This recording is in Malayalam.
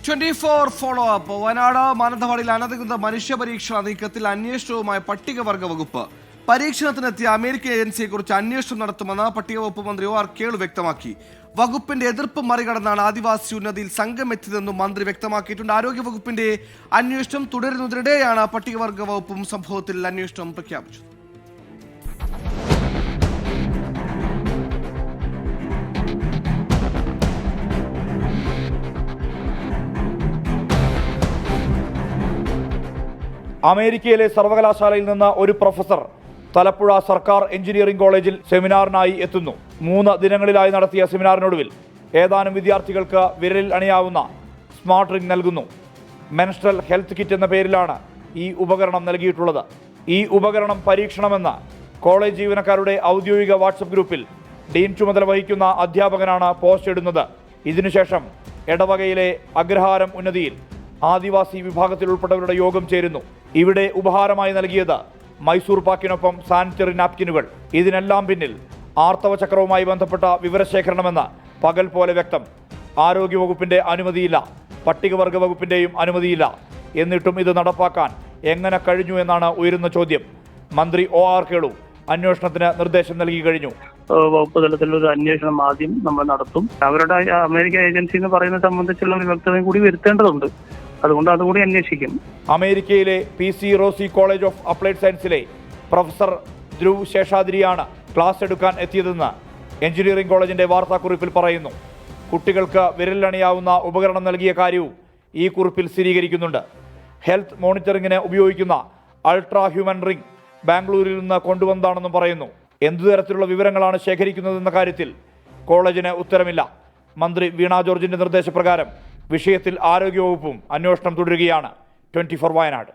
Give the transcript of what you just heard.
24 ഫോളോ അപ്പ്. വയനാട് മാനന്തവാടിയിൽ അനധികൃത മനുഷ്യപരീക്ഷണ നീക്കത്തിൽ അന്വേഷണവുമായി പട്ടികവർഗ വകുപ്പ്. പരീക്ഷണത്തിനെത്തിയ അമേരിക്കൻ ഏജൻസിയെക്കുറിച്ച് അന്വേഷണം നടത്തുമെന്ന് പട്ടികവകുപ്പ് മന്ത്രി ഒ ആർ കേളു വ്യക്തമാക്കി. വകുപ്പിന്റെ എതിർപ്പ് മറികടന്നാണ് ആദിവാസി ഉന്നതിയിൽ സംഘം എത്തിയതെന്നും മന്ത്രി വ്യക്തമാക്കിയിട്ടുണ്ട്. ആരോഗ്യവകുപ്പിന്റെ അന്വേഷണം തുടരുന്നതിനിടെയാണ് പട്ടികവർഗ വകുപ്പും സംഭവത്തിൽ അന്വേഷണം പ്രഖ്യാപിച്ചത്. അമേരിക്കയിലെ സർവകലാശാലയിൽ നിന്ന് ഒരു പ്രൊഫസർ തലപ്പുഴ സർക്കാർ എഞ്ചിനീയറിംഗ് കോളേജിൽ സെമിനാറിനായി എത്തുന്നു. 3 ദിനങ്ങളിലായി നടത്തിയ സെമിനാറിനൊടുവിൽ ഏതാനും വിദ്യാർത്ഥികൾക്ക് വിരലിൽ അണിയാവുന്ന സ്മാർട്ട് റിംഗ് നൽകുന്നു. മെൻസ്ട്രൽ ഹെൽത്ത് കിറ്റ് എന്ന പേരിലാണ് ഈ ഉപകരണം നൽകിയിട്ടുള്ളത്. ഈ ഉപകരണം പരീക്ഷണമെന്ന് കോളേജ് ജീവനക്കാരുടെ ഔദ്യോഗിക വാട്സപ്പ് ഗ്രൂപ്പിൽ ഡീൻ ചുമതല വഹിക്കുന്ന അധ്യാപകനാണ് പോസ്റ്റ് ഇടുന്നത്. ഇതിനുശേഷം എടവകയിലെ അഗ്രഹാരം ഉന്നതിയിൽ ആദിവാസി വിഭാഗത്തിൽ ഉൾപ്പെട്ടവരുടെ യോഗം ചേരുന്നു. ഇവിടെ ഉപഹാരമായി നൽകിയത് മൈസൂർ പാക്കിനൊപ്പം സാനിറ്ററി നാപ്കിനുകൾ. ഇതിനെല്ലാം പിന്നിൽ ആർത്തവ ചക്രവുമായി ബന്ധപ്പെട്ട വിവരശേഖരണമെന്ന് പകൽ പോലെ വ്യക്തം. ആരോഗ്യവകുപ്പിന്റെ അനുമതിയില്ല, പട്ടികവർഗ വകുപ്പിന്റെയും അനുമതിയില്ല. എന്നിട്ടും ഇത് നടപ്പാക്കാൻ എങ്ങനെ കഴിഞ്ഞു എന്നാണ് ഉയരുന്ന ചോദ്യം. മന്ത്രി ഒ ആർ കേളു അന്വേഷണത്തിന് നിർദ്ദേശം നൽകി കഴിഞ്ഞു. വകുപ്പ് തലത്തിലൊരു അന്വേഷണം ആദ്യം നമ്മൾ നടത്തും. അവരുടെ അമേരിക്ക ഏജൻസി എന്ന് പറയുന്നത് സംബന്ധിച്ചുള്ള ഒരു വ്യക്തതയും കൂടി വരുത്തേണ്ടതുണ്ട്. അതുകൊണ്ട് അതുകൂടി അന്വേഷിക്കും. അമേരിക്കയിലെ PC Rossi college of applied സയൻസിലെ പ്രൊഫസർ ധ്രുവ് ശേഷാദ്രിയാണ് ക്ലാസ് എടുക്കാൻ എത്തിയതെന്ന് എഞ്ചിനീയറിംഗ് കോളേജിന്റെ വാർത്താക്കുറിപ്പിൽ പറയുന്നു. കുട്ടികൾക്ക് വിരലിലണിയാവുന്ന ഉപകരണം നൽകിയ കാര്യവും ഈ കുറിപ്പിൽ സ്ഥിരീകരിക്കുന്നുണ്ട്. ഹെൽത്ത് മോണിറ്ററിംഗിന് ഉപയോഗിക്കുന്ന അൾട്രാ ഹ്യൂമൻ റിംഗ് ബാംഗ്ലൂരിൽ നിന്ന് കൊണ്ടുവന്നതാണെന്നും പറയുന്നു. എന്തു തരത്തിലുള്ള വിവരങ്ങളാണ് ശേഖരിക്കുന്നതെന്ന കാര്യത്തിൽ കോളേജിന് ഉത്തരമില്ല. മന്ത്രി വീണ ജോർജിന്റെ നിർദ്ദേശപ്രകാരം വിഷയത്തിൽ ആരോഗ്യവകുപ്പും അന്വേഷണം തുടരുകയാണ്. 24 വയനാട്.